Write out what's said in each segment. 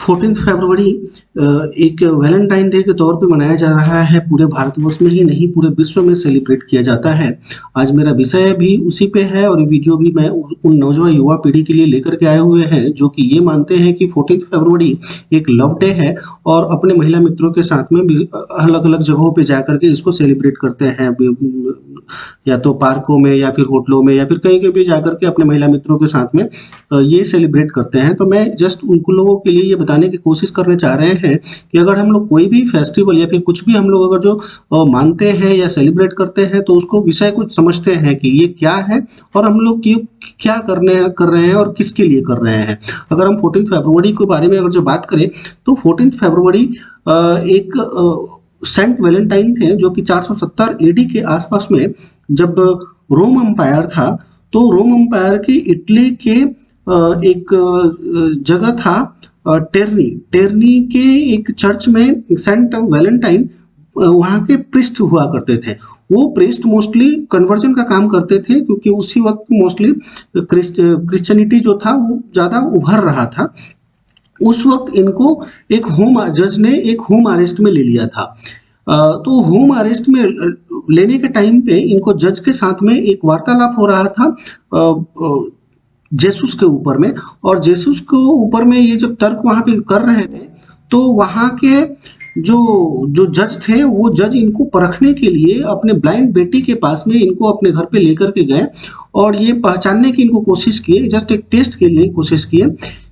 14 फरवरी एक Valentine day के तौर पे मनाया जा रहा है। पूरे भारतवर्ष में ही नहीं, पूरे विश्व में सेलिब्रेट किया जाता है। आज मेरा विषय भी उसी पे है और ये वीडियो भी मैं उन नौजवान युवा पीढ़ी के लिए लेकर के आए हुए हैं जो कि ये मानते हैं कि 14 फरवरी एक लव डे है और अपने महिला मित्रों के साथ में भी अलग अलग जगहों पे जा करके इसको सेलिब्रेट करते हैं, या तो पार्कों में या फिर होटलों में या फिर कहीं के भी जाकर के अपने महिला मित्रों के साथ में ये सेलिब्रेट करते हैं। तो मैं जस्ट उनको लोगों के लिए ये बताने की कोशिश करने चाह रहे हैं कि अगर हम लोग कोई भी फेस्टिवल या फिर कुछ भी हम लोग अगर जो मानते हैं या सेलिब्रेट करते हैं तो उसको विषय कुछ समझते हैं कि ये क्या है और हम लोग क्या कर रहे हैं और किसके लिए कर रहे हैं। अगर हम 14 फरवरी के बारे में अगर जो बात करें तो 14 फरवरी एक सेंट वैलेंटाइन थे जो कि 470 एडी के आसपास में, जब रोम एम्पायर था तो रोम एम्पायर के इटली के एक जगह था टेरनी के एक चर्च में सेंट वैलेंटाइन वहाँ के प्रीस्ट हुआ करते थे। वो प्रीस्ट मोस्टली कन्वर्जन का काम करते थे क्योंकि उसी वक्त मोस्टली क्रिश्चियनिटी जो था वो ज़्यादा उभर रहा था। उस वक्त इनको एक जज ने एक होम अरेस्ट में ले लिया था। तो होम अरेस्ट में लेने के टाइम पे इनको जज के साथ में एक वार्तालाप हो रहा था जेसुस के ऊपर में, और जेसुस के ऊपर में ये जब तर्क वहाँ पे कर रहे थे तो वहाँ के जो जज थे वो जज इनको परखने के लिए अपने ब्लाइंड बेटी के पास में इनको अपने घर पे लेकर के गए और ये पहचानने की इनको कोशिश किए, जस्ट एक टेस्ट के लिए कोशिश किए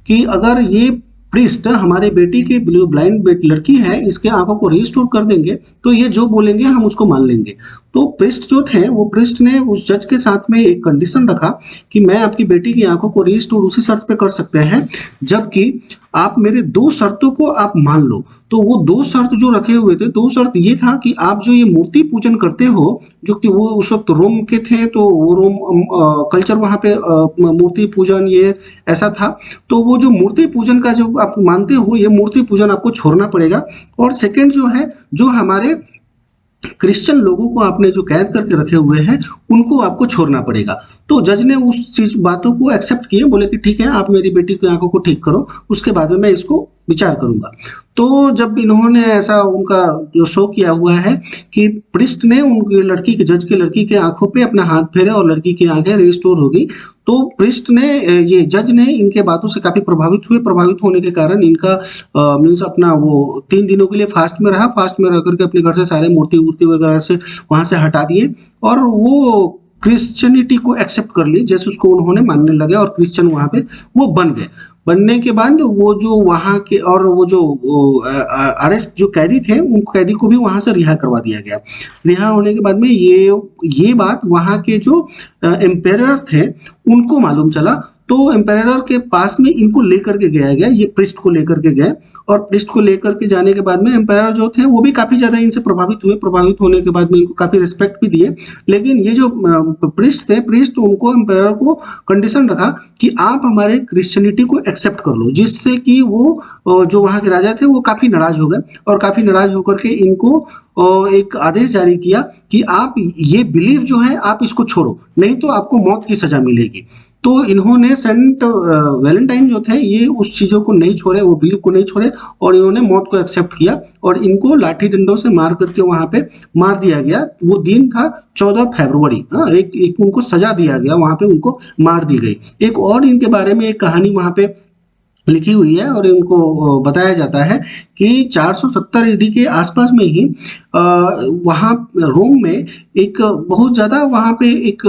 कि अगर ये प्रीस्ट हमारे बेटी की ब्लाइंड लड़की है इसके आंखों को रिस्टोर कर देंगे तो ये जो बोलेंगे हम उसको मान लेंगे। तो प्रीस्ट जो थे वो प्रीस्ट ने उस जज के साथ में एक कंडीशन रखा कि मैं आपकी बेटी की आंखों को रिस्टोर उसी शर्त पे कर सकते हैं जबकि आप मेरे दो शर्तों को आप मान लो। तो वो दो शर्त जो रखे हुए थे, दो शर्त ये था कि आप जो ये मूर्ति पूजन करते हो, जो कि वो उस वक्त रोम के थे तो वो रोम कल्चर वहाँ पे मूर्ति पूजन ये ऐसा था, तो वो जो मूर्ति पूजन का जो आप मानते हो ये मूर्ति पूजन आपको छोड़ना पड़ेगा। और सेकंड जो है, जो हमारे क्रिश्चियन लोगों को आपने जो कैद करके रखे हुए हैं उनको आपको छोड़ना पड़ेगा। तो जज ने उस चीज बातों को एक्सेप्ट किए, बोले कि ठीक है आप मेरी बेटी की आंखों को ठीक करो, उसके बाद में मैं इसको विचार करूंगा। तो जब इन्होंने ऐसा उनका जो शो किया हुआ है कि प्रिस्ट ने उनकी लड़की के जज के लड़की के आंखों पे अपना हाथ फेरे और लड़की की आंखें रिस्टोर हो गई। तो प्रिस्ट ने ये जज ने इनके बातों से काफी प्रभावित होने के कारण इनका मीन्स अपना वो 3 दिनों के लिए फास्ट में रह करके अपने घर से सारे मूर्ति वगैरह से वहां से हटा दिए और वो क्रिश्चियनिटी को एक्सेप्ट कर ली, जैसे उसको उन्होंने मानने लगे और क्रिश्चियन वहां पे वो बन गए। बनने के बाद वो जो वहाँ के और वो जो अरेस्ट जो कैदी थे उन कैदी को भी वहाँ से रिहा करवा दिया गया। रिहा होने के बाद में ये बात वहाँ के जो एम्पायर थे उनको मालूम चला, तो एम्पायर के पास में इनको लेकर के गया, ये प्रिस्ट को लेकर के गए और प्रिस्ट को लेकर के जाने के बाद में एम्पायर जो थे वो भी काफी ज्यादा इनसे प्रभावित होने के बाद में इनको काफी रिस्पेक्ट भी दिए। लेकिन ये जो प्रिस्ट थे, प्रिस्ट उनको एम्पायर को कंडीशन रखा कि आप हमारे क्रिश्चियनिटी को एक्सेप्ट कर लो, जिससे कि वो जो वहाँ के राजा थे वो काफी नाराज हो गए और काफी नाराज होकर के इनको एक आदेश जारी किया कि आप ये बिलीव जो है आप इसको छोड़ो, नहीं तो आपको मौत की सजा मिलेगी। तो इन्होंने सेंट वैलेंटाइन जो थे ये उस चीजों को नहीं छोड़े, वो बिलीव को नहीं छोड़े और इन्होंने मौत को एक्सेप्ट किया और इनको लाठी डंडों से मार करके वहां पे मार दिया गया। वो दिन था 14 फरवरी। एक उनको सजा दिया गया, वहां पे उनको मार दी गई। एक और इनके बारे में एक कहानी वहां पे लिखी हुई है और इनको बताया जाता है कि 470 ईडी के आसपास में ही वहाँ रोम में एक बहुत ज़्यादा वहाँ पे एक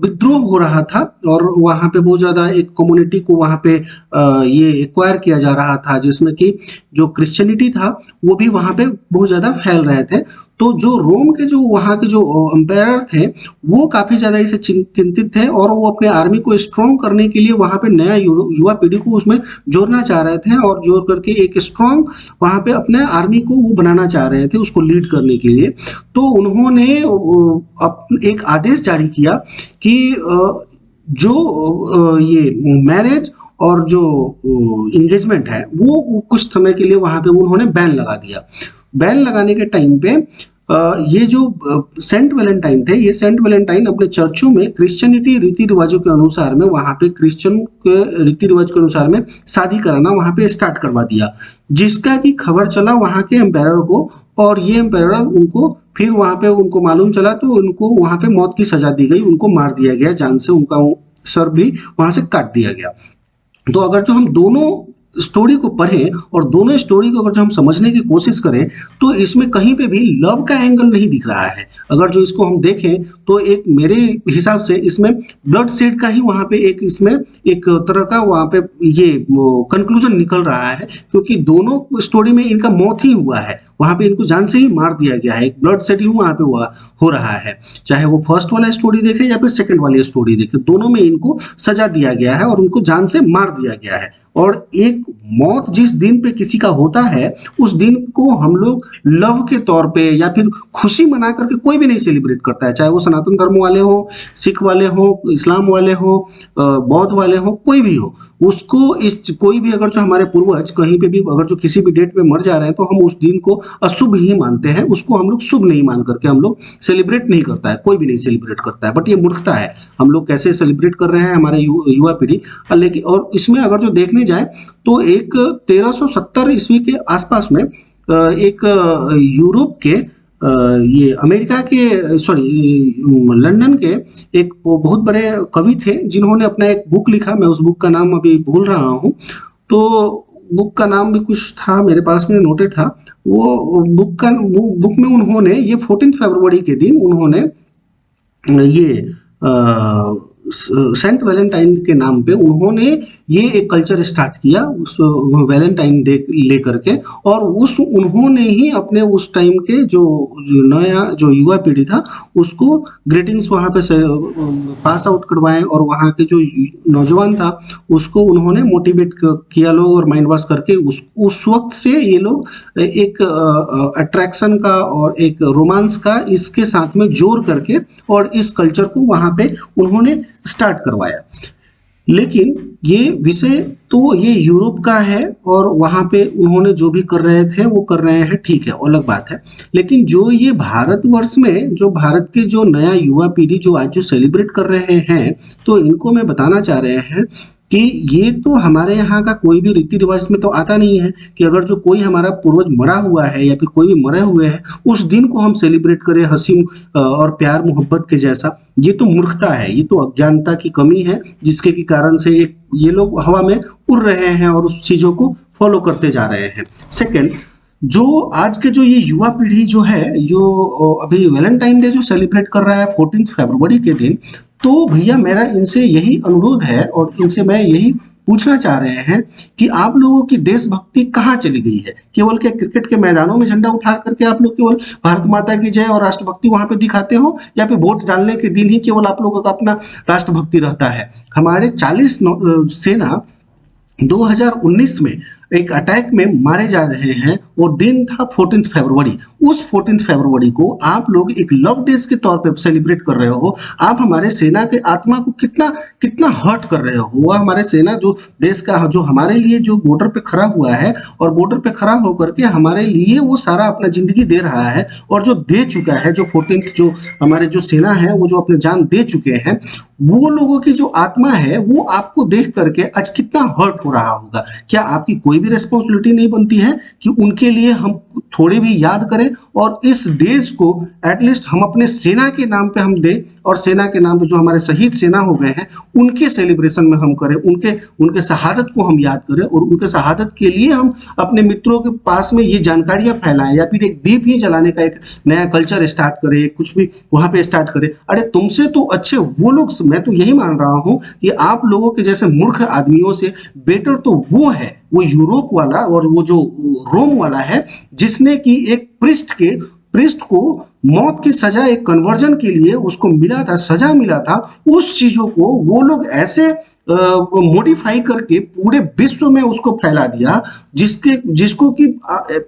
विद्रोह हो रहा था और वहाँ पे बहुत ज़्यादा एक कम्युनिटी को वहाँ पे ये एक्वायर किया जा रहा था, जिसमें कि जो क्रिश्चियनिटी था वो भी वहाँ पे बहुत ज़्यादा फैल रहे थे। तो जो रोम के जो वहाँ के जो एम्पायर थे वो काफ़ी ज़्यादा इसे चिंतित थे और वो अपने आर्मी को स्ट्रॉन्ग करने के लिए वहाँ पे नया युवा पीढ़ी को उसमें जोड़ना चाह रहे थे और जोड़ करके एक स्ट्रॉन्ग वहाँ पे अपने आर्मी को वो बनाना चाह रहे थे उसको लीड करने के लिए। तो उन्होंने एक आदेश जारी किया कि जो ये मैरिज और जो इंगेजमेंट है वो कुछ समय के लिए वहाँ पे उन्होंने बैन लगा दिया। बैन लगाने के टाइम पे ये जो सेंट वैलेंटाइन थे, ये सेंट वैलेंटाइन अपने चर्चों में क्रिश्चियनिटी रीति रिवाजों के अनुसार में वहाँ पे क्रिश्चियन के रीति रिवाज के अनुसार में शादी कराना वहाँ पे स्टार्ट करवा दिया, जिसका कि खबर चला वहाँ के एम्पायर को, और ये एम्पायर उनको फिर वहाँ पे उनको मालूम चला तो उनको वहाँ पे मौत की सजा दी गई, उनको मार दिया गया जान से, उनका सर भी वहाँ से काट दिया गया। तो अगर जो हम दोनों स्टोरी को पढ़ें और दोनों स्टोरी को अगर जो हम समझने की कोशिश करें तो इसमें कहीं पे भी लव का एंगल नहीं दिख रहा है। अगर जो इसको हम देखें तो एक मेरे हिसाब से इसमें ब्लड शेड का ही वहाँ पे एक इसमें एक तरह का वहाँ पे ये कंक्लूजन निकल रहा है, क्योंकि दोनों स्टोरी में इनका मौत ही हुआ है, वहाँ पे इनको जान से ही मार दिया गया है, एक ब्लड शेड ही वहाँ पे हुआ हो रहा है। चाहे वो फर्स्ट वाला स्टोरी देखे या फिर सेकंड वाली स्टोरी देखे, दोनों में इनको सजा दिया गया है और उनको जान से मार दिया गया है। और एक मौत जिस दिन पे किसी का होता है उस दिन को हम लोग लव के तौर पे या फिर खुशी मना करके कोई भी नहीं सेलिब्रेट करता है, चाहे वो सनातन धर्म वाले हो, सिख वाले हो, इस्लाम वाले हो, बौद्ध वाले हो, कोई भी हो, उसको इस कोई भी अगर जो हमारे पूर्वज कहीं पे भी अगर जो किसी भी डेट में मर जा रहे हैं तो हम उस दिन को अशुभ ही मानते हैं, उसको हम लोग शुभ नहीं मान करके हम लोग सेलिब्रेट नहीं करता है, कोई भी नहीं सेलिब्रेट करता है। बट ये मूर्खता है, हम लोग कैसे सेलिब्रेट कर रहे हैं हमारे युवा पीढ़ी। लेकिन और इसमें अगर जो देखने जाए तो एक 1370 ईस्वी के आसपास में एक यूरोप के ये अमेरिका के लंदन के एक बहुत बड़े कवि थे जिन्होंने अपना एक बुक लिखा, मैं उस बुक का नाम अभी भूल रहा हूँ, तो बुक का नाम भी कुछ था मेरे पास में नोटेड था। वो बुक में उन्होंने ये 14 फरवरी के दिन उन्होंने ये सेंट वैलेंटाइन के नाम पे उन्होंने ये एक कल्चर स्टार्ट किया उस वैलेंटाइन डे लेकर के, और उन्होंने ही अपने उस टाइम के जो नया जो युवा पीढ़ी था उसको ग्रीटिंग्स वहाँ पे पास आउट करवाएं, और वहाँ के जो नौजवान था उसको उन्होंने मोटिवेट किया लोग और माइंड वॉश करके उस वक्त से ये लोग एक अट्रैक्शन का और एक रोमांस का इसके साथ में जोड़ करके और इस कल्चर को वहाँ पे उन्होंने स्टार्ट करवाया। लेकिन ये विषय तो ये यूरोप का है और वहाँ पे उन्होंने जो भी कर रहे थे वो कर रहे हैं, ठीक है, अलग बात है। लेकिन जो ये भारतवर्ष में जो भारत के जो नया युवा पीढ़ी जो आज जो सेलिब्रेट कर रहे हैं, तो इनको मैं बताना चाह रहे हैं कि ये तो हमारे यहाँ का कोई भी रीति रिवाज में तो आता नहीं है कि अगर जो कोई हमारा पूर्वज मरा हुआ है या फिर कोई भी मरे हुए हैं उस दिन को हम सेलिब्रेट करें हंसी और प्यार मोहब्बत के जैसा। ये तो मूर्खता है, ये तो अज्ञानता की कमी है, जिसके की कारण से ये लोग हवा में उड़ रहे हैं और उस चीज़ों को फॉलो करते जा रहे हैं। सेकेंड, जो आज के जो ये युवा पीढ़ी जो है जो अभी वैलेंटाइन डे जो सेलिब्रेट कर रहा है 14 फरवरी के दिन, तो भैया मेरा इनसे यही अनुरोध है और इनसे मैं यही पूछना चाह रहे हैं कि आप लोगों की देशभक्ति कहाँ चली गई है? केवल क्या क्रिकेट के मैदानों में झंडा उठा करके आप लोग केवल भारत माता की जय और राष्ट्रभक्ति वहां पे दिखाते हो, या फिर वोट डालने के दिन ही केवल आप लोगों का अपना राष्ट्रभक्ति रहता है? हमारे 40 सेना 2019 में एक अटैक में मारे जा रहे हैं, वो दिन था 14 फरवरी। उस 14 फरवरी को आप लोग एक लव डे के तौर पे सेलिब्रेट कर रहे हो। आप हमारे सेना के आत्मा को कितना कितना हर्ट कर रहे हो। वह हमारे सेना जो देश का जो हमारे लिए जो बॉर्डर पे खड़ा हुआ है और बॉर्डर पे खड़ा होकर के हमारे लिए वो सारा अपना जिंदगी दे रहा है, और जो दे चुका है, जो 14 जो हमारे जो सेना है वो जो अपने जान दे चुके हैं, वो लोगों की जो आत्मा है वो आपको देख करके आज कितना हर्ट हो रहा होगा। क्या आपकी कोई भी रिस्पॉन्सिबिलिटी नहीं बनती है कि उनके लिए हम थोड़े भी याद करें और इस डेज को एटलीस्ट हम अपने सेना के नाम पे हम दें, और सेना के नाम पे जो हमारे शहीद सेना हो गए हैं उनके सेलिब्रेशन में हम करें, उनके शहादत को हम याद करें, और उनके शहादत के लिए हम अपने मित्रों के पास में ये जानकारियां फैलाएं, या फिर एक दीप ही जलाने का एक नया कल्चर स्टार्ट करें, कुछ भी वहां पे स्टार्ट करें। अरे तुमसे तो अच्छे वो लोग, मैं तो यही मान रहा हूं कि आप लोगों के जैसे मूर्ख आदमियों से बेटर तो वो है, वो यूरोप वाला और वो जो रोम वाला है, जिसने कि एक प्रिस्ट को मौत की सजा एक कन्वर्जन के लिए उसको मिला था, सजा मिला था। उस चीजों को वो लोग ऐसे मॉडिफाई करके पूरे विश्व में उसको फैला दिया, जिसको कि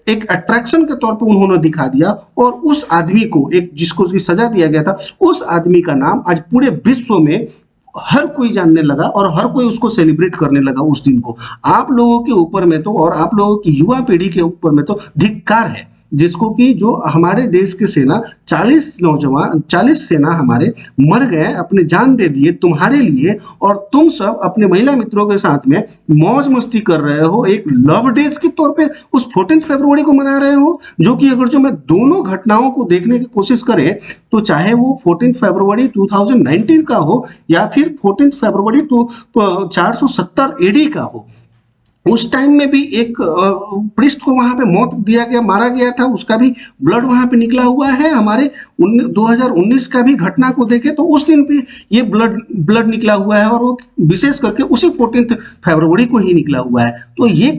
एक अट्रैक्शन के तौर पे उन्होंने दिखा दिया, और उस आदमी को एक जिसको की सजा दिया गया था उस आदमी का नाम आज पूरे विश्व में हर कोई जानने लगा और हर कोई उसको सेलिब्रेट करने लगा उस दिन को। आप लोगों के ऊपर में तो, और आप लोगों की युवा पीढ़ी के ऊपर में तो धिक्कार है। जिसको कि जो हमारे देश के सेना 40 सेना हमारे मर गए, अपने जान दे दिए तुम्हारे लिए, और तुम सब अपने महिला मित्रों के साथ में मौज मस्ती कर रहे हो, एक लव डेज के तौर पे उस 14 फरवरी को मना रहे हो। जो कि अगर जो मैं दोनों घटनाओं को देखने की कोशिश करें तो चाहे वो 14 फरवरी 2019 का हो या फिर 14 फरवरी तो 470 एडी का हो, उस टाइम में भी एक प्रिस्ट को वहां पे मौत दिया गया, मारा गया था, उसका भी ब्लड वहां पे निकला हुआ है। हमारे 2019 का भी घटना को देखें तो उस दिन भी ये ब्लड निकला हुआ है, और वो विशेष करके उसी 14 फरवरी को ही निकला हुआ है। तो ये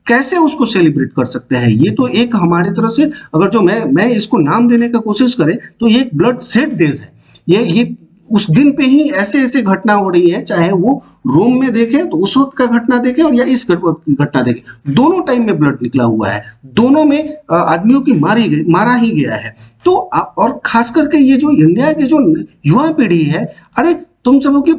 कैसे उसको सेलिब्रेट कर सकते हैं? ये तो एक हमारी तरफ से अगर जो मैं इसको नाम देने का कोशिश करें तो ये एक ब्लड सेड डेज है। ये उस दिन पे ही ऐसे ऐसे घटना हो रही है, चाहे वो रोम में देखें तो उस वक्त का घटना देखें और या इस वक्त की घटना देखें, दोनों टाइम में ब्लड निकला हुआ है, दोनों में आदमियों की मारा ही गया है। तो और खास करके ये जो इंडिया के जो युवा पीढ़ी है, अरे तुम सबों की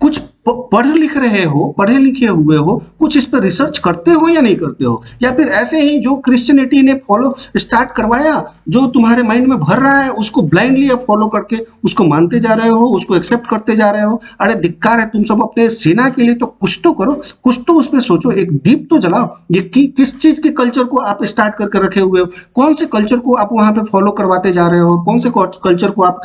कुछ पढ़ लिख रहे हो, पढ़े लिखे हुए हो, कुछ इस पर रिसर्च करते हो या नहीं करते हो? या फिर ऐसे ही जो क्रिश्चियनिटी ने फॉलो स्टार्ट करवाया, जो तुम्हारे माइंड में भर रहा है, उसको ब्लाइंडली अब फॉलो करके उसको मानते जा रहे हो, उसको एक्सेप्ट करते जा रहे हो। अरे धिक्कार है, तुम सब अपने सेना के लिए तो कुछ तो करो, कुछ तो उसमें सोचो, एक दीप तो जलाओ। ये किस चीज के कल्चर को आप स्टार्ट करके रखे हुए हो? कौन से कल्चर को आप वहां पे फॉलो करवाते जा रहे हो? कौन से कल्चर को आप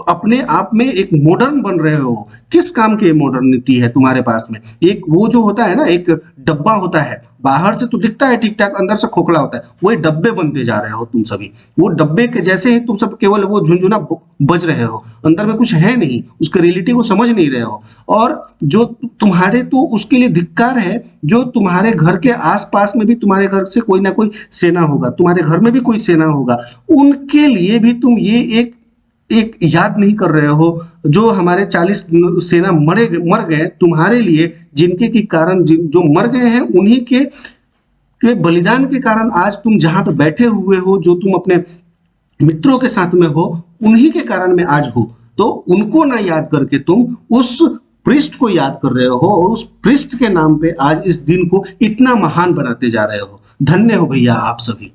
अपने आप में एक मॉडर्न बन रहे हो? किस काम की मॉडर्निटी है तुम्हारे पास में? एक वो जो होता है ना, एक डब्बा होता है, बाहर से तो दिखता है ठीक ठाक, अंदर से खोखला होता है, वही डब्बे बनते जा रहे हो तुम सभी। वो डब्बे के जैसे ही तुम सब केवल वो झुनझुना बज रहे हो, अंदर में कुछ है नहीं, उसके रियलिटी को समझ नहीं रहे हो। और जो तुम्हारे, तो उसके लिए धिक्कार है, जो तुम्हारे घर के आसपास में भी तुम्हारे घर से कोई ना कोई सेना होगा, तुम्हारे घर में भी कोई सेना होगा, उनके लिए भी तुम ये एक याद नहीं कर रहे हो। जो हमारे 40 सेना मर गए तुम्हारे लिए, जिनके के कारण जो मर गए हैं, उन्हीं के बलिदान के कारण आज तुम जहां पे बैठे हुए हो, जो तुम अपने मित्रों के साथ में हो, उन्हीं के कारण में आज हो। तो उनको ना याद करके तुम उस प्रिस्ट को याद कर रहे हो, और उस प्रिस्ट के नाम पे आज इस दिन को इतना महान बनाते जा रहे हो। धन्य हो भैया आप सभी।